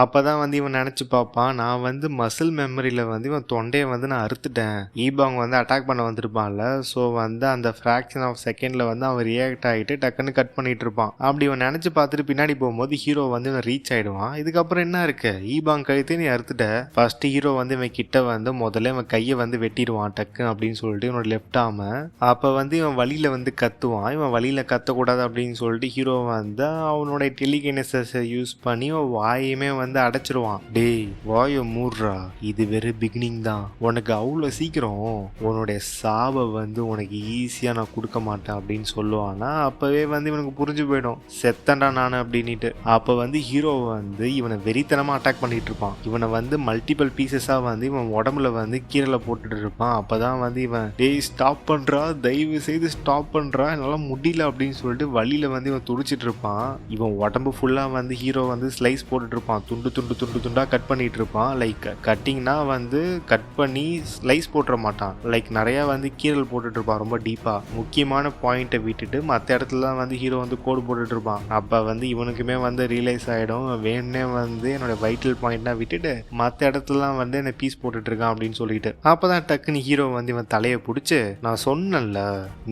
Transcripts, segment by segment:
அப்பதான் வந்து இவன் நினைச்சு பார்ப்பான், நான் வந்து மசில் மெமரியில வந்து இவன் தொண்டையை வந்து நான் அறுத்துட்டேன். ஈபாங் வந்து அட்டாக் பண்ண வந்திருப்பான்ல, ஸோ வந்து அந்த ஃப்ராக்ஷன் ஆஃப் செகண்ட்ல வந்து அவன் ரியாக்ட் ஆகிட்டு டக்குன்னு கட் பண்ணிட்டு இருப்பான். அப்படி இவன் நினைச்சு பார்த்துட்டு பின்னாடி போகும்போது ஹீரோ வந்து இவன் ரீச் ஆயிடுவான். இதுக்கப்புறம் என்ன இருக்கு, ஈபாங் கழுத்து நீ அறுத்துட்ட. ஃபர்ஸ்ட் ஹீரோ வந்து இவன் கிட்ட வந்து முதல்ல இவன் கையை வந்து வெட்டிடுவான் டக்கு அப்படின்னு சொல்லிட்டு இவனோட லெஃப்ட் ஆர்ம. அப்ப வந்து இவன் வழியில வந்து கத்துவான். இவன் வழியில கத்தக்கூடாது அப்படின்னு சொல்லிட்டு ஹீரோ வந்து அவனோட டெலிகினஸை யூஸ் பண்ணி வாயுமே வந்து அடைச்சிருவான். டேய் வாயை மூடுறா, இது வெறும் பிகினிங் தான், உனக்கு அவ்வளோ சீக்கிரம் உன்னுடைய சாவை வந்து உனக்கு ஈஸியா நான் கொடுக்க மாட்டேன் அப்படின்னு சொல்லுவானா. அப்பவே வந்து இவனுக்கு புரிஞ்சு போயிடும், செத்தண்டா நான் அப்படின்ட்டு. அப்ப வந்து ஹீரோ வந்து இவனை வெறித்தனமா அட்டாக் பண்ணிட்டு இருப்பான். இவனை வந்து மல்டிபிள் பீசஸா வந்து இவன் உடம்புல வந்து கீழே போட்டுட்டு இருப்பான். அப்பதான் வந்து இவன் டேய் ஸ்டாப் பண்றா, தயவு செய்து ஸ்டாப் பண்றா, என்னால முடியல அப்படின்னு சொல்லிட்டு வழியில வந்து இவன் துடிச்சிட்டு இருப்பான். இவன் உடம்பு ஃபுல்லா வந்து ஹீரோ வந்து ஸ்லைஸ் போட்டுட்டு இருப்பான். துண்டு துண்டு துண்டு துண்டா கட் பண்ணிட்டு இருப்பான். லைக் கட்டிங்னா வந்து கட் பண்ணி ஸ்லைஸ் போட்டுற மாட்டான். லைக் நிறைய வந்து கீரல் போட்டுட்டு இருப்பான் ரொம்ப டீப்பா. முக்கியமான பாயிண்ட்டை விட்டுட்டு மற்ற இடத்துல வந்து ஹீரோ வந்து கோடு போட்டுட்டு இருப்பான். அப்ப வந்து இவனுக்குமே வந்து ரியலைஸ் ஆயிடும், வேணுனே வந்து என்னோட வைட்டல் பாயிண்ட்னா விட்டுட்டு மற்ற இடத்துலலாம் வந்து என்ன பீஸ் போட்டுட்டு இருக்கான் அப்படின்னு சொல்லிட்டு. அப்பதான் டக்குன்னு ஹீரோ வந்து இவன் தலையை பிடிச்சி, நான் சொன்னேன்ல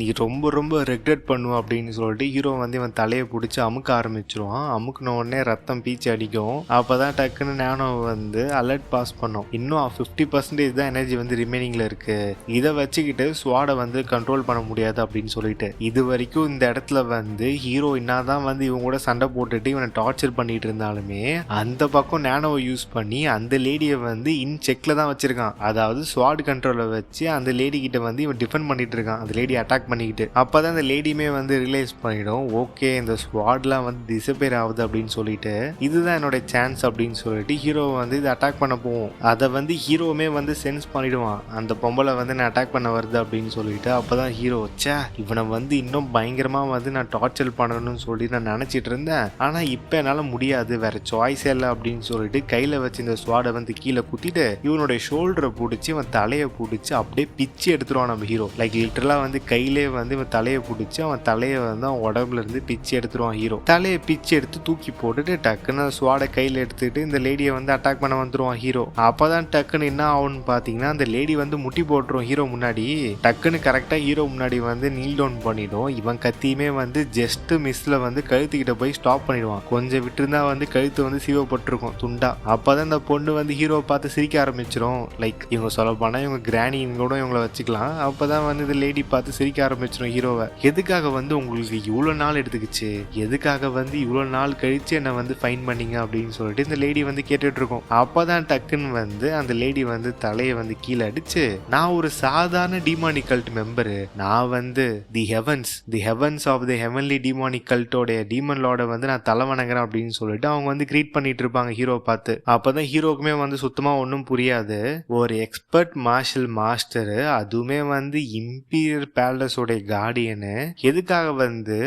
நீ ரொம்ப ரொம்ப ரெக்ரெட் பண்ணுவ அப்படின்னு சொல்லிட்டு ஹீரோ வந்து இவன் தலையை பிடிச்சி அமுக்க ஆரம்பிச்சிருவான். அமுக்குன உடனே ரத்தம் பீச்சு அடிக்கும். அப்பதான் டக்குன்னு நானோ வந்து அலர்ட் பாஸ் பண்ணும், இன்னும் 50% தான் எனர்ஜி வந்து ரிமைனிங்ல இருக்கு, இதை வச்சுக்கிட்டு ஸ்வாடை வந்து கண்ட்ரோல் பண்ண முடியாது அப்படின்னு சொல்லிட்டு. இது வரைக்கும் இந்த இடத்துல வந்து ஹீரோ என்னதான் வந்து இவங்க கூட சண்டை போட்டுட்டு இவனை டார்ச்சர் பண்ணிட்டு இருந்தாலுமே அந்த பக்கம் நானோவை யூஸ் பண்ணி அந்த லேடியை வந்து இன் செக்ல தான் வச்சிருக்கான். அதாவது ஸ்வாட் கண்ட்ரோலை வச்சு அந்த லேடி கிட்ட வந்து இவன் டிஃபெண்ட் பண்ணிட்டு இருக்கான், அந்த லேடி அட்டாக் பண்ணிக்கிட்டு. அப்பதான் அந்த லேடியுமே வந்து ரியலைஸ் பண்ணிடும், ஓகே இந்த ஸ்வாட்லாம் வந்து டிசப்பேர் ஆகுது அப்படின்னு சொல்லிட்டு இதுதான் என்னோட சான்ஸ் அப்படின்னு சொல்லிட்டு ஹீரோ வந்து இதை அட்டாக் பண்ண போவோம். அதை வந்து ஹீரோவுமே வந்து சென்ஸ் பண்ணிடுவான், அந்த பொம்பளை வந்து நான் அட்டாக் பண்ண வருது அப்படின்னு சொல்லிட்டு. அப்பதான் ஹீரோ இவனை வந்து இன்னும் பயங்கரமா வந்து நான் டார்ச்சர் பண்ணணும்னு சொல்லி நான் நினைச்சிட்டு இருந்தேன், ஆனா இப்ப என்னால முடியாது, வேற சாய்ஸே இல்லை அப்படின்னு சொல்லிட்டு கையில வச்சு இந்த ஸ்வாடை வந்து கீழே குத்திட்டு இவனுடைய ஷோல்டரை பிடிச்சி இவன் தலையை பிடிச்சி அப்படியே பிச்சு எடுத்துருவான் நம்ம ஹீரோ. லைக் லிட்டரலா வந்து கையிலே வந்து இவன் தலையை பிடிச்சி அவன் தலையை வந்து அவன் உடம்புல இருந்து பிச்சு எடுத்துருவான் ஹீரோ. தலையை பிச்சு எடுத்து தூக்கி போட்டுட்டு டக்குன்னு ஸ்வாடை கையில எடுத்துட்டு இந்த லேடியை வந்து அட்டாக் பண்ண வந்துருவான் ஹீரோ. அப்பதான் டக்குன்னு என்ன ஆகும்னு பாத்தீங்கன்னா அந்த லேடி வந்து முட்டி போட்டுரும் ஹீரோ முன்னாடி. டக்குன்னு கரெக்டா ஹீரோ முன்னாடி வந்து நீல் டவுன் பண்ணிடும். இவன் கத்தியுமே வந்து ஜஸ்ட் மிஸ்ல வந்து கழுத்துக்கிட்ட போய் ஸ்டாப் பண்ணிடுவான். கொஞ்சம் விட்டுருந்தா வந்து கழுத்து வந்து சிவப்பட்டிருக்கும் துண்டா. அப்பதான் இந்த பொண்ணு வந்து ஹீரோ பார்த்து சிரிக்க ஆரம்பிச்சிடும். லைக் இவங்க சொல்ல போனா இவங்க கிராணி கூட இவங்களை வச்சுக்கலாம். அப்பதான் வந்து இந்த லேடி பார்த்து சிரிக்க ஆரம்பிச்சிடும் ஹீரோவை. எதுக்காக வந்து உங்களுக்கு இவ்வளவு நாள் எடுத்துக்கிச்சு, எதுக்காக வந்து இவ்வளவு நாள் கழிச்சு என்ன வந்து ஃபைன் பண்ணீங்க அப்படின்னு சொல்லிட்டு இந்த லேடி வந்து கேட்டுட்டு இருக்கும். அப்பதான் டக்குன்னு வந்து அந்த லேடி வந்து தலையை வந்து கீழே அடிச்சு, நான் ஒரு சாதாரண டிமானிக் கல்ட் மெம்பரு, நான் வந்து the heavens of the heavenly demonic கல்ட்டோடைய டீமன் லார்டை வந்து நான் தலை வணங்குறேன் அப்படின்னு சொல்லிட்டு அவங்க வந்து கிரீட் பண்ணிட்டு இருப்பாங்க ஹீரோ பார்த்து. அப்பதான் ஹீரோக்குமே வந்து சுத்தமா ஒன்றும் புரியாது, ஒரு எக்ஸ்பர்ட் மார்ஷல் மாஸ்டர், அதுவுமே வந்து இம்பீரியல் பேலஸோடைய கார்டியனு, எதுக்காக வந்து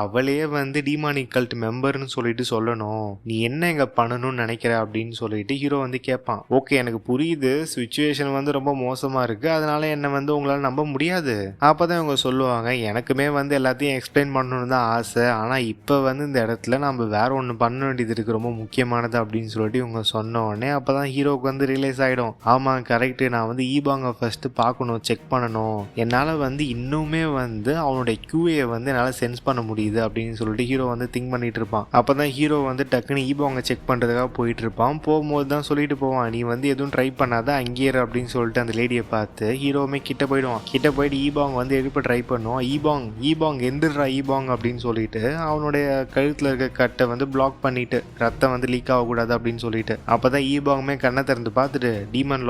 அவளையே வந்து டிமானிக் கல்ட் மெம்பர்னு சொல்லிட்டு சொல்லணும், நீ என்ன இங்க பண்ணணும்னு நினைக்கிற அப்படின்னு சொல்லிட்டு ஹீரோ வந்து கேட்பான். ஓகே எனக்கு புரியுது, சிச்சுவேஷன் வந்து ரொம்ப மோசமா இருக்கு, அதனால என்ன வந்து உங்களால நம்ப முடியாது. அப்பதான் இவங்க சொல்லுவாங்க, எனக்குமே வந்து எல்லாத்தையும் எக்ஸ்பிளைன் பண்ணணும்னு தான் ஆசை, ஆனா இப்ப வந்து இந்த இடத்துல நம்ம வேற ஒண்ணு பண்ண வேண்டியது இருக்கு, ரொம்ப முக்கியமானது அப்படின்னு சொல்லிட்டு இவங்க சொன்ன உடனே அப்பதான் ஹீரோக்கு வந்து ரியலைஸ் ஆயிடும், ஆமா கரெக்ட், நான் வந்து ஈபாங்க ஃபர்ஸ்ட் பார்க்கணும், செக் பண்ணணும், என்னால வந்து இன்னுமே வந்து அவனுடைய கியூஏ வந்து என்னால சென்ஸ் பண்ண முடியுது அப்படின்னு சொல்லிட்டு ஹீரோ வந்து திங்க் பண்ணிட்டு இருப்பான். அப்பதான் ஹீரோ வந்து டக்குன்னு ஈபாங்க செக் பண்றதுக்காக போயிட்டு இருப்பான். போகும்போது தான் சொல்லிட்டு போவான், நீ வந்து எதுவும் ட்ரை பண்ணாத அங்கேயே அப்படின்னு சொல்லிட்டு அந்த லேடியை பார்த்து ஹீரோவுமே கிட்ட போயிடுவான். கிட்ட போயிட்டு ஈபாங் வந்து எழுப்ப ட்ரை பண்ணுவான். ஈபாங் எந்திரா ஈபாங் அப்படின்னு சொல்லிட்டு அவனுடைய கழுத்துல இருக்க கட்டை வந்து பிளாக் பண்ணிட்டு ரத்தம் வந்து லீக் ஆகக்கூடாது அப்படின்னு சொல்லிட்டு. அப்பதான் ஈபாங்குமே கண்ணை திறந்து பார்த்துட்டு டீமன்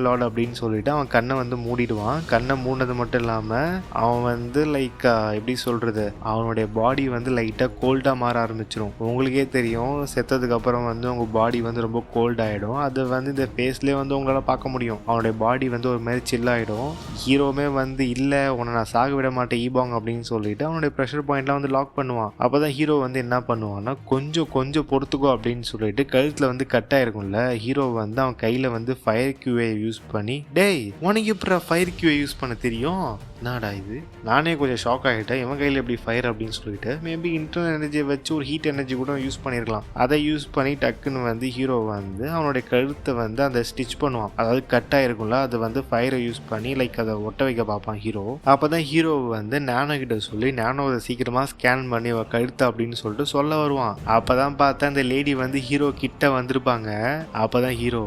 லார்ட் அப்படின்னு சொல்லிட்டு அவன் கண்ணை வந்து மூடிடுவான். கண்ணை மூடினது மட்டும் இல்லாம அவன் வந்து லைக் எப்படி சொல்றது, அவனுடைய பாடி வந்து லைட்டா கோல்டா மாற ஆரம்பிச்சிடும். உங்களுக்கே தெரியும், செத்ததுக்கு அப்புறம் வந்து உங்க பாடி வந்து ரொம்ப கோல்ட் ஆயிடும். அது வந்து இந்த ஃபேஸ்லயே வந்து உங்களால பார்க்க முடியும். அவனுடைய பாடி வந்து ஒரு மாதிரி சில் ஆயிடும். ஹீரோமே வந்து இல்ல உன்னை நான் சாக விட மாட்டேன் ஈபாங் அப்படின்னு சொல்லிட்டு அவனுடைய ப்ரெஷர் பாயிண்ட்லாம் வந்து லாக் பண்ணுவான். அப்பதான் ஹீரோ வந்து என்ன பண்ணுவான்னா, கொஞ்சம் பொறுத்துக்கோ அப்படின்னு சொல்லிட்டு கழுத்துல வந்து கட் ஆயிருக்கும்ல, ஹீரோ வந்து அவன் கையில வந்து ஃபயர் கியூஏ யூஸ் பண்ணி, டேய் உனக்கு எப்படி ஃபயர் கியூஏ யூஸ் பண்ண தெரியும், என்னடா இது, நானே கொஞ்சம் ஷாக் ஆகிட்டேன், இவன் கையில் எப்படி ஃபயர் அப்படின்னு சொல்லிட்டு. மேபி இன்டர்னல் எனர்ஜியை வச்சு ஒரு ஹீட் எனர்ஜி கூட யூஸ் பண்ணியிருக்கலாம். அதை யூஸ் பண்ணி டக்குன்னு வந்து ஹீரோ வந்து அவனுடைய கழுத்தை வந்து அந்த ஸ்டிச் பண்ணுவான், அதாவது கட் ஆயிருக்கும்ல, அது வந்து ஃபயரை யூஸ் பண்ணி லைக் அதை ஒட்ட வைக்க பார்ப்பான் ஹீரோ. அப்போதான் ஹீரோ வந்து நானோ கிட்ட சொல்லி நானோவை சீக்கிரமாக ஸ்கேன் பண்ணி கழுத்து அப்படின்னு சொல்லிட்டு சொல்ல வருவான். அப்போதான் பார்த்தா அந்த லேடி வந்து ஹீரோ கிட்ட வந்திருப்பாங்க. அப்போதான் ஹீரோ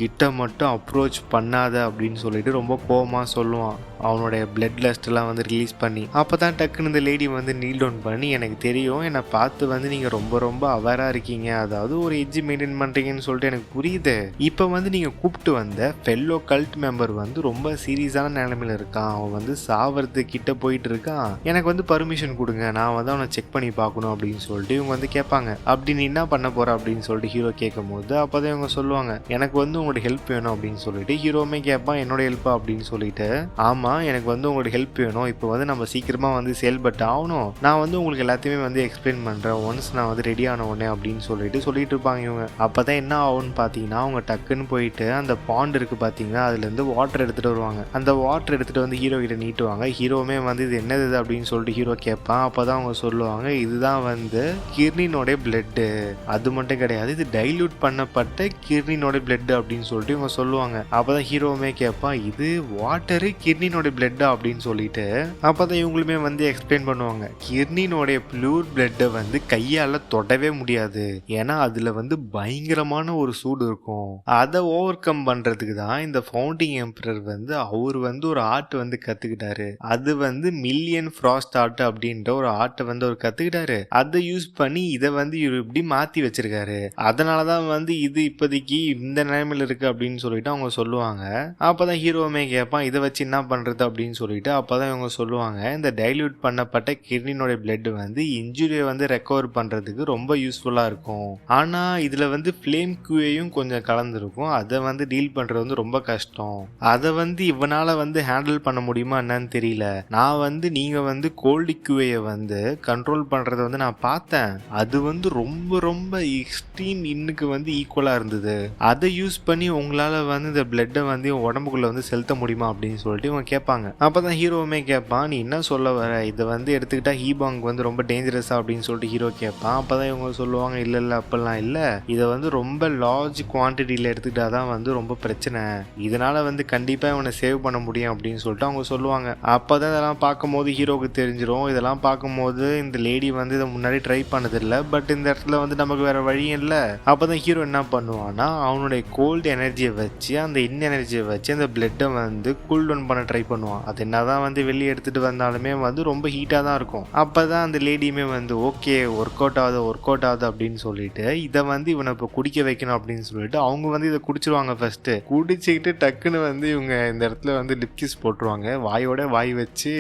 கிட்ட மட்டும் அப்ரோச் பண்ணாத அப்படின்னு சொல்லிட்டு ரொம்ப கோவமாக சொல்லுவான், அவனுடைய பிளட் லஸ்ட்லாம் வந்து ரிலீஸ் பண்ணி. அப்போ தான் டக்குன்னு இந்த லேடி வந்து நீல் டவுன் பண்ணி, எனக்கு தெரியும் என்னை பார்த்து வந்து நீங்கள் ரொம்ப ரொம்ப அவேராக இருக்கீங்க, அதாவது ஒரு எஜ்ஜி மெயின்டைன் பண்ணுறீங்கன்னு சொல்லிட்டு எனக்கு புரியுது. இப்போ வந்து நீங்கள் கூப்பிட்டு வந்த ஃபெல்லோ கல்ட் மெம்பர் வந்து ரொம்ப சீரியஸான நிலைமையில் இருக்கான், அவன் வந்து சாவறது கிட்ட போயிட்டு இருக்கான், எனக்கு வந்து பர்மிஷன் கொடுங்க, நான் வந்து அவனை செக் பண்ணி பார்க்கணும் அப்படின்னு சொல்லிட்டு இவங்க வந்து கேட்பாங்க. அப்படி நீ என்ன பண்ண போகிற அப்படின்னு சொல்லிட்டு ஹீரோ கேட்கும் போது அப்போ தான் இவங்க சொல்லுவாங்க, எனக்கு வந்து உங்களோட ஹெல்ப் வேணும் அப்படின்னு சொல்லிட்டு. ஹீரோவுமே கேட்பான், என்னோட ஹெல்ப்பா அப்படின்னு சொல்லிட்டு. ஆமாம், எனக்கு வந்து உங்களோட ஹெல்ப் வேணும், இப்போ வந்து நம்ம சீக்கிரமாக வந்து செயல்பட்டு ஆகணும், நான் வந்து உங்களுக்கு எல்லாத்தையுமே வந்து எக்ஸ்பிளைன் பண்ணுறேன் ஒன்ஸ் நான் வந்து ரெடி ஆன உடனே அப்படின்னு சொல்லிட்டு இருப்பாங்க இவங்க. அப்போ தான் என்ன ஆகும்னு பார்த்தீங்கன்னா, அவங்க டக்குன்னு போயிட்டு அந்த பாண்ட் இருக்குது பார்த்தீங்கன்னா, அதுலேருந்து வாட்டர் எடுத்துகிட்டு வருவாங்க. அந்த வாட்டர் எடுத்துகிட்டு வந்து ஹீரோ கிட்ட நீட்டுவாங்க. ஹீரோவுமே வந்து இது என்னது அப்படின்னு சொல்லிட்டு ஹீரோ கேட்பான். அப்போ தான் அவங்க சொல்லுவாங்க, இதுதான் வந்து கிர்னினோட பிளட்டு, அது மட்டும் கிடையாது, இது டைல்யூட் பண்ணப்பட்ட கிர்னினோட பிளட் அப்படின்னு சொல்லிட்டு இவங்க சொல்லுவாங்க. அப்போ தான் ஹீரோவுமே கேட்பான், இது வாட்டரு கிர்னினோட பிளட்டா அப்படின்னு சொல்லிட்டு. அப்பதான் இவங்களுமே வந்து எக்ஸ்பிளைன் பண்ணுவாங்க, கிர்னினோடைய பியூர் பிளட்டை வந்து கையால தொடவே முடியாது, ஏன்னா அதுல வந்து பயங்கரமான ஒரு சூடு இருக்கும். அதை ஓவர் கம் பண்றதுக்கு தான் இந்த ஃபவுண்டிங் எம்பரர் வந்து அவர் வந்து ஒரு ஆர்ட் வந்து கத்துக்கிட்டாரு, அது வந்து மில்லியன் ஃப்ராஸ்ட் ஆர்ட் அப்படின்ற ஒரு ஆர்ட்டை வந்து அவர் கத்துக்கிட்டாரு. அதை யூஸ் பண்ணி இதை வந்து இவர் இப்படி மாத்தி வச்சிருக்காரு, அதனாலதான் வந்து இது இப்போதைக்கு இந்த நிலைமையில இருக்கு அப்படின்னு சொல்லிட்டு அவங்க சொல்லுவாங்க. அப்பதான் ஹீரோவுமே கேட்பான், இதை வச்சு என்ன பண்றது அப்படின்னு சொல்லிட்டு. அப்பதான் இவங்க சொல்லுவாங்க, இந்த டைல்யூட் பண்ணப்பட்ட கிட்னினோட பிளட் வந்து இன்ஜுரியை வந்து ரெக்கவர் பண்றதுக்கு ரொம்ப யூஸ்ஃபுல்லா இருக்கும், ஆனா இதுல வந்து ஃப்ளேம் கியூயையும் கொஞ்சம் கலந்துருக்கும், அதை வந்து டீல் பண்றது வந்து ரொம்ப கஷ்டம், அதை வந்து இவனால வந்து ஹேண்டில் பண்ண முடியுமா என்னன்னு தெரியல. நான் வந்து நீங்க வந்து கோல்டு கியூயை வந்து கண்ட்ரோல் பண்றதை வந்து நான் பார்த்தேன், அது வந்து ரொம்ப ரொம்ப எக்ஸ்ட்ரீம் இன்னுக்கு வந்து ஈக்குவலா இருந்தது, அதை யூஸ் பண்ணி உங்களால வந்து இந்த பிளட்டை வந்து உடம்புக்குள்ள வந்து செலுத்த முடியுமா அப்படின்னு சொல்லிட்டு இவங்க கேட்பாங்க. அப்பதான் ஹீரோவுமே கேட்பான், நீ என்ன சொல்ல வர, இதை வந்து எடுத்துக்கிட்டா ஹீபாங் வந்து ரொம்ப டேஞ்சரஸா அப்படின்னு சொல்லிட்டு ஹீரோ கேட்பான். அப்பதான் இவங்க சொல்லுவாங்க, இல்ல அப்பெல்லாம் இல்ல, இதை வந்து ரொம்ப லார்ஜ் குவான்டிட்டியில எடுத்துக்கிட்டாதான் வந்து ரொம்ப பிரச்சனை, இதனால வந்து கண்டிப்பா இவனை சேவ் பண்ண முடியும் அப்படின்னு சொல்லிட்டு அவங்க சொல்லுவாங்க. அப்பதான் இதெல்லாம் பார்க்கும்போது ஹீரோக்கு தெரிஞ்சிடும், இதெல்லாம் பார்க்கும்போது இந்த லேடி வந்து இதை முன்னாடி ட்ரை பண்ணதில்லை, பட் இந்த இடத்துல வந்து நமக்கு வேற வழியும் இல்லை. அப்பதான் ஹீரோ என்ன பண்ணுவான்னா, அவனுடைய கோல்டு எனர்ஜியை வச்சு அந்த இன் எனர்ஜியை வச்சு அந்த பிளட்டை வந்து கூல் டவுன் பண்ண ட்ரை பண்ணுவான். அது என்னதான் வந்து வெளியே எடுத்துட்டு வந்தாலுமே வந்து ரொம்ப ஹீட்டாக தான் இருக்கும். அப்பதான் அந்த லேடியுமே வந்து ஓகே ஒர்க் அவுட் ஆகுது அப்படின்னு சொல்லிட்டு இதை வந்து இவனை இப்போ குடிக்க வைக்கணும் அப்படின்னு சொல்லிட்டு அவங்க வந்து இதை குடிச்சிருவாங்க. ஃபர்ஸ்ட் குடிச்சுக்கிட்டு டக்குன்னு வந்து இவங்க இந்த இடத்துல வந்து லிப்கிஸ் போட்டுருவாங்க, வாயோட வாய் வச்சு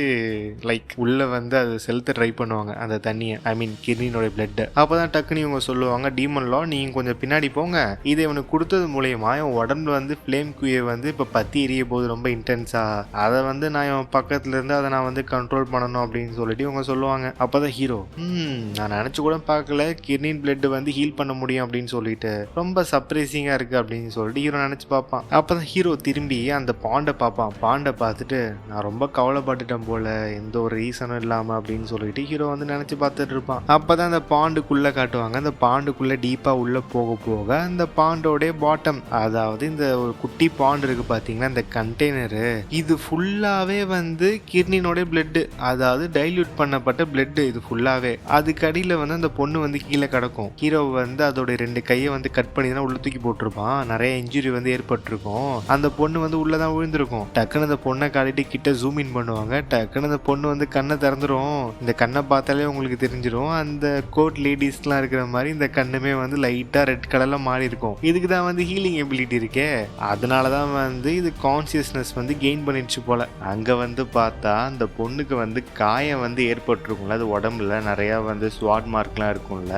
லைக் உள்ள வந்து அதை செலுத்த ட்ரை பண்ணுவாங்க அந்த தண்ணியை, ஐ மீன் கிட்னினோட பிளட். அப்பதான் டக்குன்னு இவங்க சொல்லுவாங்க, டீமன் லா நீங்க கொஞ்சம் பின்னாடி போங்க, இதை இவனுக்கு கொடுத்தது மூலியமா இவன் உடம்புல வந்து ஃப்ளேம் குயை வந்து இப்போ பத்தி எரிய போது ரொம்ப இன்டென்ஸா, அதை வந்து நான் இவன் பக்கத்துல இருந்து அதை நான் வந்து கண்ட்ரோல் பண்ணணும் அப்படின்னு சொல்லிட்டு இவங்க சொல்லுவாங்க. அப்பதான் ஹீரோ நான் நினைச்சு கூட பார்க்கல கிட்னின் பிளட் வந்து ஹீல் பண்ண முடியும் அப்படின்னு சொல்லிட்டு, ரொம்ப சர்ப்ரைசிங்கா இருக்கு அப்படின்னு சொல்லிட்டு ஹீரோ நினைச்சு பார்ப்பான். அப்பதான் ஹீரோ திரும்பி அந்த பாண்டை பார்ப்பான். பாண்டை பார்த்துட்டு நான் ரொம்ப கவலைப்பட்டுட்டேன் போல எந்த ஒரு ரீசனும் இல்லாம அப்படின்னு சொல்லிட்டு ஹீரோ வந்து நினைச்சு பார்த்துட்டு இருப்பான். அப்பதான் அந்த பாண்டுக்குள்ள காட்டுவாங்க. அந்த பாண்டுக்குள்ள டீப்பா உள்ள போக போக அந்த பாண்டோடைய பாட்டம், அதாவது இந்த ஒரு குட்டி பாண்ட் இருக்கு பாத்தீங்கன்னா, இந்த கண்டெய்னரு, இது ஃபுல்லாவே வந்து கிட்னினோட பிளட், அதாவது டைல்யூட் பண்ணப்பட்ட பிளட் இது ஃபுல்லாவே. அதுக்கு அடியில வந்து அந்த பொண்ணு வந்து கீழே கிடக்கும். ஹீரோ வந்து அதோட 2 கையை வந்து கட் பண்ணி தான் உள்ள தூக்கி போட்டிருப்பான். நிறைய இன்ஜுரி வந்து ஏற்பட்டிருக்கும். அந்த பொண்ணு வந்து உள்ளதான் விழுந்திருக்கும். டக்குன்னு அந்த பொண்ணை காட்டிட்டு கிட்ட ஜூம் இன் பண்ணுவாங்க. டக்குன்னு அந்த பொண்ணு வந்து கண்ணை திறந்துரும். இந்த கண்ணை பார்த்தாலே உங்களுக்கு தெரிஞ்சிடும், அந்த கோட் லேடிஸ்லாம் இருக்கிற மாதிரி இந்த கண்ணுமே வந்து லைட்டா ரெட் கலர்ல மாறி இருக்கும். இதுக்கு தான் வந்து ஹீலிங் எபிலிட்டி இருக்கே, அதனாலதான் வந்து இது கான்சியஸ்னஸ் வந்து கெயின் பண்ணிடுச்சு போல. அங்க வந்து பார்த்தா அந்த பொண்ணுக்கு வந்து காயம் வந்து ஏற்பட்டிருக்கும்ல, அது உடம்புல நிறைய வந்து ஸ்வாட் மார்க்லாம் இருக்கும்ல,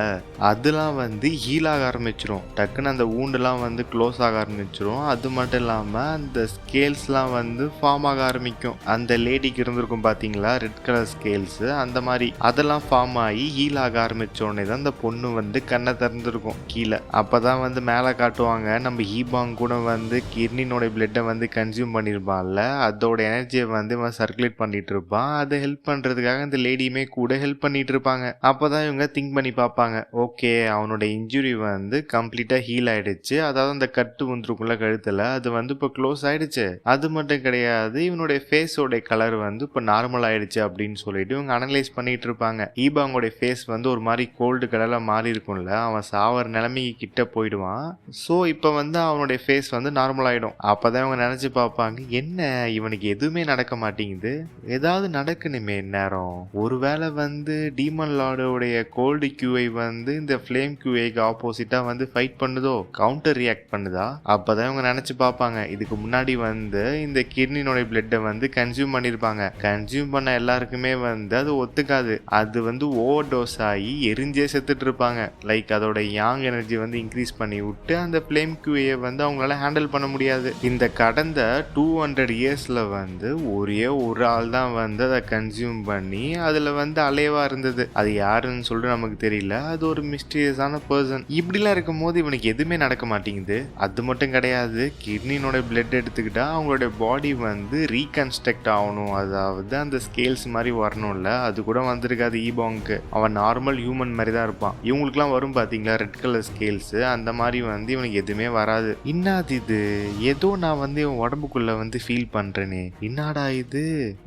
அதெல்லாம் வந்து ஹீல் ஆக ஆரம்பிச்சிரும். டக்குன்னு அந்த ஊண்டெல்லாம் வந்து க்ளோஸ் ஆக ஆரம்பிச்சிரும். அது மட்டும் இல்லாம அந்த ஸ்கேல்ஸ்லாம் வந்து ஃபார்ம் ஆக ஆரம்பிக்கும். அந்த லேடிக்கு இருந்திருக்கும் பாத்தீங்களா ரெட் கலர் ஸ்கேல்ஸ், அந்த மாதிரி அதெல்லாம் ஃபார்ம் ஆகி ஹீல் ஆக ஆரம்பிச்ச உடனே தான் அந்த பொண்ணு வந்து கண்ணை திறந்துருக்கும் கீழே. அப்பதான் வந்து மேலே காட்டுவாங்க, நம்ம ஈபாங் கூட வந்து கிட்னினோட பிளட்டை வந்து கன்சியூம் பண்ணிருப்பான்ல, அதோட எனர்ஜியை வந்து இவன் சர்க்குலேட் பண்ணிட்டு இருப்பான். அதை ஹெல்ப் பண்றதுக்காக இந்த லேடியுமே கூட ஹெல்ப் பண்ணிட்டு இருப்பாங்க. அப்பதான் இவங்க திங்க் பண்ணி பார்ப்பாங்க, ஓகே அவனோட இன்ஜுரி வந்து கம்ப்ளீட்டா ஹீல் ஆயிடுச்சு. அதாவது அந்த கட்டு வந்துருக்குள்ள கழுத்துல அது வந்து இப்போ க்ளோஸ் ஆயிடுச்சு. அது மட்டும் கிடையாது, இவனுடைய ஃபேஸோட கலர் வந்து இப்போ நார்மல் ஆயிடுச்சு அப்படின்னு சொல்லிட்டு இவங்க அனலைஸ் பண்ணிட்டு இருப்பாங்க. ஈபாங்கோட ஃபேஸ் வந்து ஒரு மாதிரி கோல்டு கலர்ல மாறி இருக்கும்ல, அவன் சாவர நிலைமைக்கு கிட்ட போயிடுவான். ஸோ இப்போ வந்து அவனுடைய ஃபேஸ் வந்து நார்மல் ஆயிடும். அப்பதான் இவங்க நினைச்சு பார்ப்பாங்க, என்ன இவனுக்கு எதுவுமே நடக்க மாட்டேங்குது, ஏதாவது நடக்கணுமே நேரம். ஒருவேளை வந்து டீமன் லார்டோடைய கோல்டு கியூஐ வந்து இந்த ஃப்ளேம் கியூஐக்கு ஆப்போசிட்டா வந்து ஃபைட் பண்ணுதோ, கவுண்டர் ரியாக்ட் பண்ணுதா. அப்பதான் இவங்க நினைச்சு பார்ப்பாங்க, இதுக்கு முன்னாடி வந்து இந்த கிட்னினோட பிளட்டை வந்து கன்சியூம் பண்ணிருப்பாங்க. கன்சியூம் பண்ண எல்லாருக்குமே வந்து அது ஒத்துக்காது. அது வந்து ஓவர் டோஸ் ஆகி எரிஞ்சே செத்துட்டு இருப்பாங்க. லைக் அதோட யாங் எனர்ஜி வந்து இன்க்ரீஸ் பண்ணி விட்டு அந்த ஃப்ளேம் கியூஐ வந்து அவங்களால ஹேண்டில் பண்ண முடியாது. இந்த கடந்த 200 இயர்ஸ்ல வந்து ஒரே ஒரு ஆள் தான் வந்து அதை கன்சியூம் பண்ணி அதுல வந்து அலைவா இருந்தது. அது யாருன்னு சொல்லிட்டு நமக்கு தெரியல. அது ஒரு மிஸ்டீரியஸான பர்சன். இப்படிலாம் இருக்கும் போது இவனுக்கு எதுவுமே நடக்க மாட்டேங்குது. அது மட்டும் கிடையாது, கிட்னினோட பிளட் எடுத்துக்கிட்டா அவங்களோட பாடி வந்து ரீகன்ஸ்ட்ரக்ட் ஆகணும், அதாவது அந்த ஸ்கேல்ஸ் மாதிரி வரணும்ல, அது கூட வந்திருக்காது ஈபாங்க்கு. அவன் நார்மல் ஹியூமன் மாதிரி தான் இருப்பான். இவங்களுக்குலாம் வரும் பாத்தீங்களா ரெட் கலர் ஸ்கேல்ஸ், அந்த மாதிரி வந்து இவனுக்கு எதுவுமே வராது. என்னது இது, ஏதோ நான் வந்து இவன் உடம்புக்குள்ள வந்து ஃபீல் பண்றேனே, என்னடா இது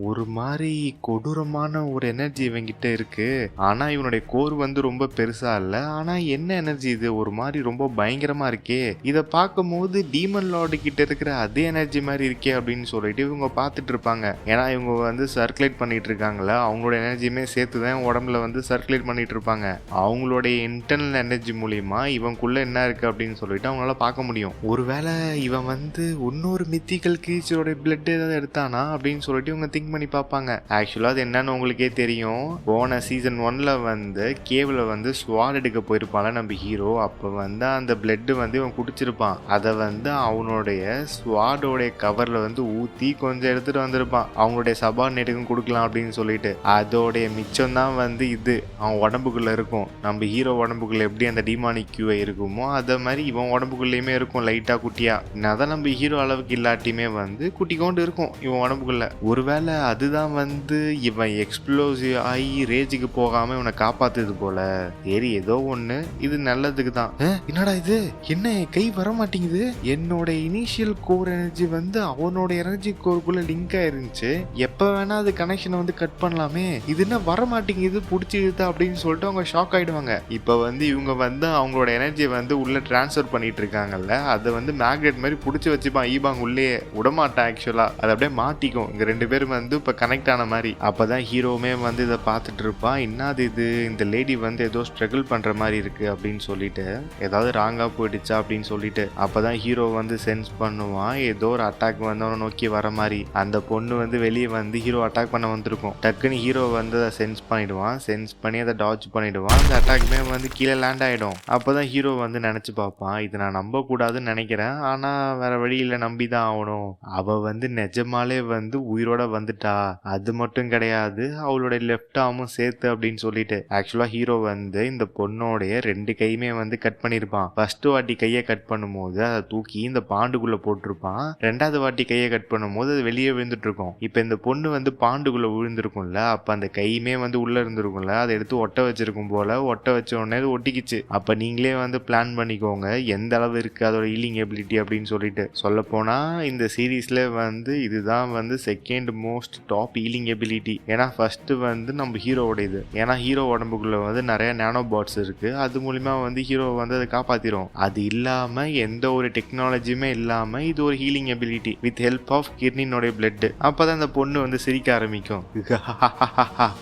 ஒரு மாதிரி கொடூரமான ஒரு எனர்ஜி இவங்கிட்ட இருக்கு. ஆனா இவனுடைய கோர் வந்து ரொம்ப பெருசா இல்ல, ஆனா என்ன எனர்ஜி இது, ஒரு மாதிரி ரொம்ப பயங்கரமா இருக்கே, இதை பார்க்கும் போது டீமன் லார்டு கிட்ட இருக்கிற அதே எனர்ஜி மாதிரி இருக்கே அப்படின்னு சொல்லிட்டு இவங்க பார்த்துட்டு இருப்பாங்க. ஏன்னா இவங்க வந்து சர்க்குலேட் பண்ணிட்டு இருக்காங்களா, அவங்களோட எனர்ஜியுமே சேர்த்து தான் உடம்புல வந்து சர்க்குலேட் பண்ணிட்டு இருப்பாங்க. அவங்களுடைய இன்டர்னல் எனர்ஜி மூலியமா இவனுக்குள்ள என்ன இருக்கு அப்படின்னு சொல்லிட்டு அவங்களால பார்க்க முடியும். ஒருவேளை இவன் வந்து இன்னொரு மித்திக்கல் கிரீச்சரோட பிளட் ஏதாவது எடுத்தானா அப்படின்னு சொல்லிட்டு இவங்க திங்க் பண்ணி பார்ப்பாங்க. ஆக்சுவலா அது என்னன்னு உங்களுக்கே தெரியும். போன சீசன் 1ல வந்து கேவ்ல வந்து ஸ்வாட் எடுக்க போயிருப்பாங்க நம்ம ஹீரோ. அப்ப வந்து அந்த பிளட் வந்து இவன் குடிச்சிருப்பான். அதை வந்து அவனுடைய ஸ்வாடோடைய கவர்ல வந்து ஊத்தி கொஞ்சம் எடுத்துட்டு வந்திருப்பான், அவங்களுடைய சபார்டினேட்டுக்கும் கொடுக்கலாம் அப்படின்னு சொல்லிட்டு. அதோடைய மிச்சம் தான் வந்து இது அவன் உடம்புக்குள்ள இருக்கும். நம்ம ஹீரோ உடம்புக்குள்ள எப்படி அந்த டிமானிக் கியூஐ இருக்குமோ அதே மாதிரி இவன் உடம்புக்குள்ளேயுமே இருக்கும், லைட்டா குட்டியா. என்னதான் நம்ம ஹீரோ அளவுக்கு இல்லாட்டியுமே வந்து குட்டி கொண்டு இருக்கும் இவன் உடம்புக்குள்ள. ஒருவேளை அதுதான் வந்து இவன் எக்ஸ்ப்ளோசிவ் ஆகி ரேஜுக்கு போகாம இவனை காப்பாத்துது போல. சரி ஏதோ ஒண்ணு, இது நல்லதுக்கு தான். என்னடா இது, என்ன கை வர மாட்டேங்குது, என்னோட இனிஷியல் கோர் எனர்ஜி வந்து அவனோட எனர்ஜி கோருக்குள்ள லிங்க் ஆயிருந்துச்சு, எப்ப வேணா அது கனெக்ஷனை வந்து கட் பண்ணலாமே, இது என்ன வர மாட்டேங்குது புடிச்சு இழுத்தா அப்படின்னு சொல்லிட்டு அவங்க ஷாக் ஆயிடுவாங்க. இப்ப வந்து இவங்க வந்து அவங்களோட எனர்ஜியை வந்து உள்ள டிரான்ஸ்ஃபர் பண்ணிட்டு இருக்காங்கல்ல, அதை வந்து மேக்னெட் மாதிரி புடிச்சு வச்சுப்பான் ஈபாங், உள்ளே விடமாட்டான். ஆக்சுவலா அதை அப்படியே மாட்டிக்கும். இங்க 2 பேரும் வந்து இப்ப கனெக்ட் ஆன மாதிரி. அப்பதான் ஹீரோவுமே வந்து இதை பார்த்துட்டு இருப்பான், என்னது இது, இந்த லேடி வந்து ஏதோ ஸ்ட்ரகிள் பண்ற மாதிரி இருக்கு அப்படின்னு சொல்லிட்டு, ஏதாவது ராங்கா போயிடுச்சா அப்படின்னு சொல்லிட்டு. அப்பதான் ஹீரோ வந்து சென்ஸ் பண்ணுவான், ஏதோ ஒரு அட்டாக் வந்து அவனை நோக்கி வர மாதிரி. அந்த பொண்ணு வந்து வெளியே வந்து ஹீரோ அட்டாக் பண்ண வந்திருக்கும். டக்குன்னு ஹீரோ வந்து அதை சென்ஸ் பண்ணிடுவான். சென்ஸ் பண்ணி அதை டாட்ஜ் பண்ணிடுவான். அந்த அட்டாக்மே வந்து கீழே லேண்ட் ஆயிடும். அப்பதான் ஹீரோ வந்து நினைச்சு பார்ப்பான், இது நான் நம்ப கூடாதுன்னு நினைக்கிறேன், ஆனா வேற வழியில நம்பிதான் ஆகணும். அவ வந்து நிஜமாலே வந்து உயிரோட வந்துட்டா, அது மட்டும் கிடையாது அவளோட லெஃப்ட் ஆர்மும் சேர்த்து அப்படின்னு சொல்லிட்டு. ஆக்சுவலா ஹீரோ வந்து இந்த பொண்ணோடைய 2 கையுமே வந்து கட் பண்ணிருப்பான். ஃபர்ஸ்ட் வாட்டி கையை கட் பண்ணும்போது அதை தூக்கி இந்த பாண்டுக்குள்ள போட்டிருப்பான். 2வது வாட்டி கையை கட் பண்ணும்போது அது வெளியே விழுந்துட்டு இருக்கும். இப்ப இந்த பொண்ணு வந்து பாண்டுக்குள்ள விழுந்திருக்கும்ல, அப்ப அந்த கையுமே வந்து உள்ள இருந்திருக்கும்ல, அதை எடுத்து ஒட்ட வச்சிருக்கும் போல. ஒட்ட வச்ச உடனே அது ஒட்டிக்கிச்சு. அப்ப நீங்களே வந்து பிளான் பண்ணிக்கோங்க எந்த அளவு இருக்கு அதோட ஹீலிங் எபிலிட்டி அப்படின்னு சொல்லிட்டு. சொல்ல போனா இந்த சீரீஸ்ல வந்து இதுதான் வந்து second most top healing ability. ஏன்னா ஃபர்ஸ்ட் வந்து நம்ம ஹீரோவோட இது. ஏன்னா ஹீரோ உடம்புக்குள்ள வந்து நிறைய நானோ பாட்ஸ் இருக்கு, அது மூலியமா வந்து ஹீரோ வந்து அதை காப்பாத்திரும். அது இல்லாம எந்த ஒரு டெக்னாலஜியுமே இல்லாம இது ஒரு healing ability with help of கிட்னினோட பிளட். அப்பதான் அந்த பொண்ணு வந்து சிரிக்க ஆரம்பிக்கும்.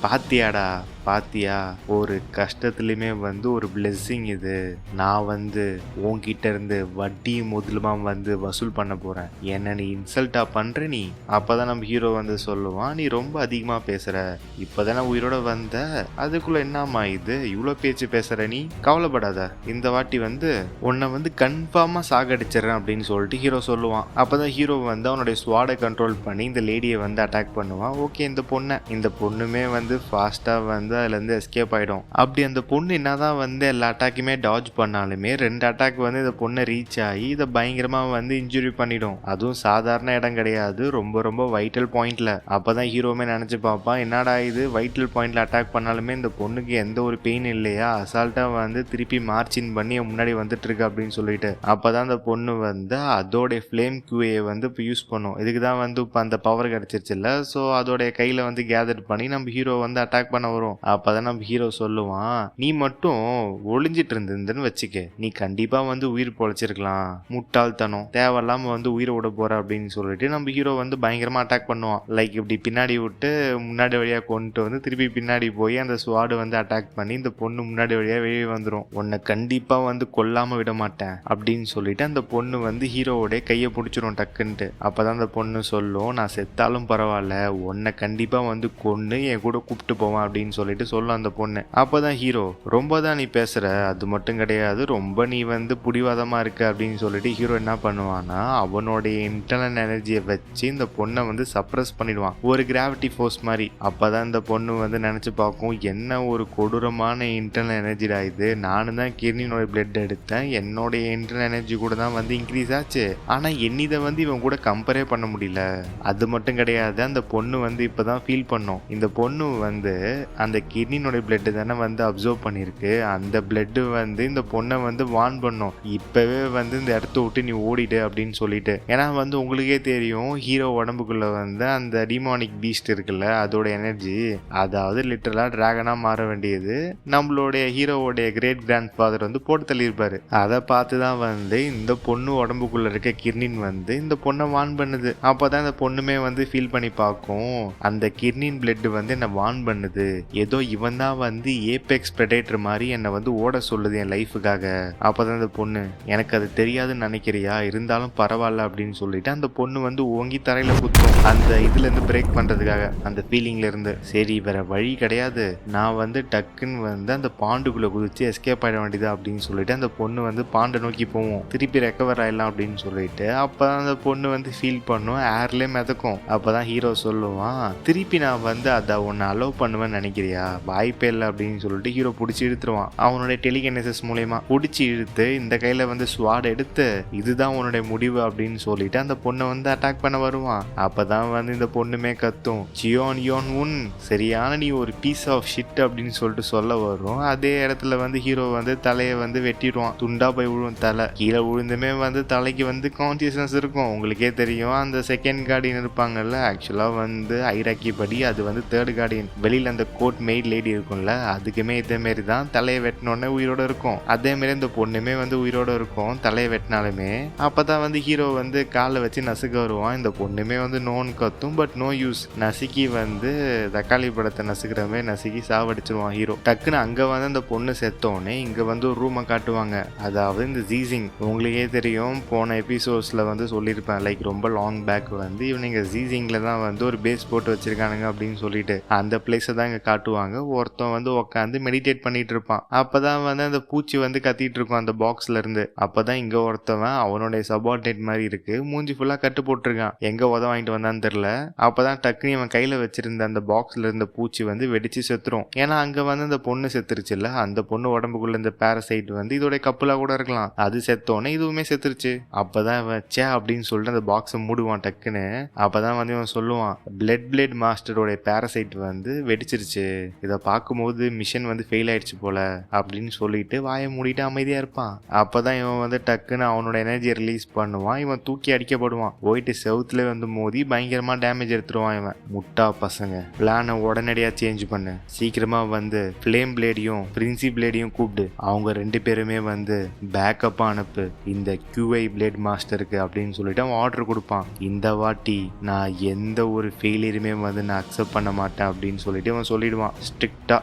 பாத்தியாடா பாத்தியா, ஒரு கஷ்டத்துலயுமே வந்து ஒரு பிளெஸிங் இது. நான் வந்து உன்கிட்ட இருந்து வட்டி முதலுமா வந்து வசூல் பண்ண போறேன், என்ன நீ இன்சல்ட்டா பண்ற நீ. அப்பதான் நம்ம ஹீரோ வந்து சொல்லுவான், நீ ரொம்ப அதிகமா பேசுற, இப்பதானே உயிரோட வந்த, அதுக்குள்ள என்னமா இது இவ்வளவு பேச்சு பேசுற, நீ கவலைப்படாத, இந்த வாட்டி வந்து உன்னை வந்து கன்ஃபார்மா சாகடிச்சிடறேன் அப்படின்னு சொல்லிட்டு ஹீரோ சொல்லுவான். அப்பதான் ஹீரோ வந்து அவனுடைய ஸ்வாடை கண்ட்ரோல் பண்ணி இந்த லேடியை வந்து அட்டாக் பண்ணுவான். ஓகே, இந்த பொண்ணுமே வந்து ஃபாஸ்டா வந்து வந்து அதுலேருந்து எஸ்கேப் ஆகிடும். அப்படி அந்த பொண்ணு என்னதான் வந்து எல்லா அட்டாக்குமே டாஜ் பண்ணாலுமே 2 அட்டாக் வந்து இந்த பொண்ணை ரீச் ஆகி இதை பயங்கரமாக வந்து இன்ஜுரி பண்ணிடும். அதுவும் சாதாரண இடம் கிடையாது, ரொம்ப ரொம்ப வைட்டல் பாயிண்ட்ல. அப்பதான் ஹீரோமே நினைச்சு பார்ப்பான், என்னடா இது வைட்டல் பாயிண்ட்ல அட்டாக் பண்ணாலுமே இந்த பொண்ணுக்கு எந்த ஒரு பெயின் இல்லையா, அசால்ட்டா வந்து திருப்பி மார்ச்சின் பண்ணி முன்னாடி வந்துட்டு இருக்கு அப்படின்னு சொல்லிட்டு. அப்பதான் அந்த பொண்ணு வந்து அதோட ஃப்ளேம் கியூஏ வந்து இப்போ யூஸ் பண்ணும். இதுக்கு தான் வந்து இப்போ அந்த பவர் கிடைச்சிருச்சுல்ல. ஸோ அதோடைய கையில வந்து கேதர் பண்ணி நம்ம ஹீரோ வந்து அட்டாக் பண்ண வரும். அப்பதான் நம்ம ஹீரோ சொல்லுவான், நீ மட்டும் ஒளிஞ்சிட்டு இருந்ததுன்னு வச்சுக்க, நீ கண்டிப்பா வந்து உயிர் பொழைச்சிருக்கலாம், முட்டாள்தனம், தேவையில்லாம வந்து உயிரை விட போற அப்படின்னு சொல்லிட்டு நம்ம ஹீரோ வந்து பயங்கரமா அட்டாக் பண்ணுவான். லைக் இப்படி பின்னாடி விட்டு முன்னாடி வழியா கொண்டு வந்து திருப்பி பின்னாடி போய் அந்த ஸ்வாடு வந்து அட்டாக் பண்ணி இந்த பொண்ணு முன்னாடி வழியா வெளியே வந்துடும். உன்னை கண்டிப்பா வந்து கொல்லாம விட மாட்டேன் அப்படின்னு சொல்லிட்டு அந்த பொண்ணு வந்து ஹீரோவோட கையை பிடிச்சிரும் டக்குன்ட்டு. அப்பதான் அந்த பொண்ணு சொல்லும், நான் செத்தாலும் பரவாயில்ல, உன்னை கண்டிப்பா வந்து கொன்னு என் கூட கூப்பிட்டு போவான் அப்படின்னு சொல்லிட்டு சொல்லும் அந்த பொண்ணு. அப்பதான் ஹீரோ, ரொம்ப தான் நீ பேசுற, அது மட்டும் கிடையாது, ரொம்ப நீ வந்து புடிவாதமா இருக்க அப்படின்னு சொல்லிட்டு ஹீரோ என்ன பண்ணுவான்னா அவனுடைய இன்டர்னல் எனர்ஜியை வச்சு இந்த பொண்ணை வந்து சப்ரஸ் பண்ணிடுவான், ஒரு கிராவிட்டி ஃபோர்ஸ் மாதிரி. அப்பதான் இந்த பொண்ணு வந்து நினைச்சு பார்க்கும், என்ன ஒரு கொடூரமான இன்டர்னல் எனர்ஜிடா இது, நானும் தான் கிர்னினோட பிளட் எடுத்தேன், என்னோடைய இன்டர்னல் எனர்ஜி கூட தான் வந்து இன்க்ரீஸ் ஆச்சு, ஆனா என்னிதை வந்து இவன் கூட கம்பேரே பண்ண முடியல. அது மட்டும் கிடையாது, அந்த பொண்ணு வந்து இப்பதான் ஃபீல் பண்ணும், இந்த பொண்ணு வந்து அந்த கிர்னினோட பிளட் தானே வந்து அப்சர்வ் பண்ணிருக்கு, அந்த பிளட் வந்து இந்த பொண்ணை வந்து வார்ன் பண்ணும், இப்பவே வந்து இந்த இடத்த விட்டு நீ ஓடிடு அப்படின்னு சொல்லிட்டு. ஏன்னா வந்து உங்களுக்கே தெரியும், ஹீரோ உடம்புக்குள்ள வந்து அந்த டிமானிக் பீஸ்ட் இருக்குல்ல, அதோட எனர்ஜி, அதாவது லிட்டரலா டிராகனா மாற வேண்டியது நம்மளுடைய ஹீரோவோடைய கிரேட் கிராண்ட் ஃபாதர் வந்து போட்டு தள்ளியிருப்பாரு. அதை பார்த்துதான் வந்து இந்த பொண்ணு உடம்புக்குள்ள இருக்க கிர்னின் வந்து இந்த பொண்ணை வார்ன் பண்ணுது. அப்பதான் இந்த பொண்ணுமே வந்து ஃபீல் பண்ணி பார்க்கும், அந்த கிர்னின் பிளட் வந்து என்னை வார்ன் பண்ணுது, ஏதோ இவன் தான் வந்து ஏபெக்ஸ் பிரெடேட்டர் மாதிரி என்னை வந்து ஓட சொல்லுது என் லைஃபுக்காக. அப்பதான் இந்த பொண்ணு, எனக்கு அது தெரியாதுன்னு நினைக்கிறியா, இருந்தாலும் பரவாயில்ல அப்படின்னு சொல்லிட்டு அந்த பொண்ணு வந்து ஓங்கி தரையில குத்தும், அந்த இதுல இருந்து பிரேக் பண்றதுக்காக, அந்த ஃபீலிங்ல இருந்து. சரி வேற வழி கிடையாது, நான் வந்து டக்குன்னு வந்து அந்த பாண்டுக்குள்ள குதிச்சு எஸ்கேப் ஆயிட வேண்டியது அப்படின்னு சொல்லிட்டு அந்த பொண்ணு வந்து பாண்டை நோக்கி போவோம், திருப்பி ரெக்கவர் ஆயிடலாம் அப்படின்னு சொல்லிட்டு. அப்பதான் அந்த பொண்ணு வந்து ஃபீல் பண்ணும், ஏர்லயே மிதக்கும். அப்பதான் ஹீரோ சொல்லுவான், திருப்பி நான் வந்து அதை உன்னை அலோவ் பண்ணுவேன்னு நினைக்கிறியா, வாய்ப்பே இல்லை அப்படின்னு சொல்லிட்டு ஹீரோ பிடிச்சி இழுத்துருவான். அவனுடைய டெலிகினசிஸ் மூலயமா பிடிச்சி இழுத்து இந்த கையில வந்து ஸ்வாட் எடுத்து, இதுதான் உன்னுடைய முடிவு அப்படின்னு சொல்லிட்டு அந்த பொண்ணை வந்து அட்டாக் பண்ண வருவான். அப்பதான் வந்து இந்த பொண்ணுமே கத்தும், ஜியோன் யோன் உன் சரியான நீ ஒரு பீஸ் ஆஃப் ஷிட் அப்படின்னு சொல்லிட்டு சொல்ல வரும். அதே இடத்துல வந்து ஹீரோ வந்து தலையை வந்து வெட்டிடுவான், துண்டா போய் விழுவும் தலை. கீழே விழுந்துமே வந்து தலைக்கு வந்து கான்சியஸ்னஸ் இருக்கும். உங்களுக்கே தெரியும், அந்த செகண்ட் கார்டியன் இருப்பாங்கல்ல, ஆக்சுவலா வந்து ஐராக்கி படி அது வந்து தேர்ட் கார்டியன். வெளியில அந்த கோட் மெய்ட் லேடி இருக்கும்ல, அதுக்குமே இதே மாரி தான் தலையை வெட்டினோடனே உயிரோட இருக்கும். அதே மாதிரி இந்த பொண்ணுமே வந்து உயிரோட இருக்கும் தலையை வெட்டினாலுமே. அப்பதான் வந்து ஹீரோ வந்து காலை வச்சு நசுக்க வருவான். இந்த பொண்ணுமே வந்து நோன் கத்தும், பட் நோ யூஸ், நசுக்கி வந்து தக்காளி படத்தை நசுக்கிற மாதிரி நசுக்கி சாவடிச்சிருவான் ஹீரோ. டக்குன்னு அங்க வந்து அந்த பொண்ணு செத்தோடனே இங்க வந்து ஒரு ரூமை காட்டுவாங்க, அதாவது இந்த ஜீசிங். உங்களுக்கே தெரியும், போன எபிசோட்ஸ்ல வந்து சொல்லியிருப்பேன், லைக் ரொம்ப லாங் பேக் வந்து இவனுங்க ஜீசிங்ல தான் வந்து ஒரு பேஸ் போட்டு வச்சிருக்கானுங்க அப்படின்னு சொல்லிட்டு அந்த பிளேஸை தான் இங்க காட்டுவாங்க. ஒருத்தன் வந்து உட்காந்து மெடிடேட் பண்ணிட்டு இருப்பான். அப்பதான் வந்து அந்த பூச்சி வந்து கத்திட்டு இருக்கும் அந்த பாக்ஸ்ல இருந்து. அப்பதான் இங்க ஒருத்தவன் அவனுடைய சபார்டினேட் மாதிரி இருக்கு, மூஞ்சி ஃபுல்லா கட்டு போட்டிருக்கான், எங்க உத வாங்கிட்டு வந்தான்னு தெரியல. அப்பதான் டக்குனு அவன் கையில வச்சிருந்த அந்த பாக்ஸ்ல இருந்த பூச்சி வந்து வெடிச்சு செத்துரும். ஏன்னா அங்க வந்து அந்த பொண்ணு செத்துருச்சுல்ல, அந்த பொண்ணு உடம்புக்குள்ள இந்த பேரசைட் வந்து இதோட கப்புலா கூட இருக்கலாம், அது செத்தோன்னே இதுவுமே செத்துருச்சு. அப்பதான் வச்சே அப்படின்னு சொல்லிட்டு அந்த பாக்ஸை மூடுவான் டக்குன்னு. அப்பதான் வந்து இவன் சொல்லுவான், பிளட் மாஸ்டரோட பேரசைட் வந்து வெடிச்சிருச்சு, இதை பார்க்கும்போது மிஷன் வந்து ஃபெயில் ஆயிடுச்சு போல அப்படின்னு சொல்லிட்டு வாயை மூடிட்டு அமைதியா இருப்பான். அப்பதான் இவன் வந்து டக்குன்னு அவனோட எனர்ஜியை ரிலீஸ் பண்ணுவான். இவன் தூக்கி அடிக்கப்படுவான், போயிட்டு செவுத்துல வந்து மோதி பயங்கரமா டேமேஜ் எடுத்துருவான். இவன் முட்டா பசங்க, பிளானை உடனடியா சேஞ்ச் பண்ணு, சீக்கிரமா வந்து ஃப்ளேம் பிளேடையும் பிரின்சி பிளேடையும் கூப்பிடு, அவங்க 2 பேருமே வந்து பேக்கப்பா அனுப்பு இந்த QI பிளேட் மாஸ்டருக்கு அப்படின்னு சொல்லிட்டு அவன் ஆர்டர் கொடுப்பான். இந்த வாட்டி நான் எந்த ஒரு ஃபெயிலியருமே வந்து நான் அக்செப்ட் பண்ண மாட்டேன் அப்படின்னு சொல்லிட்டு அவன் சொல்லிடுவான் ஸ்ட்ரிக்டா.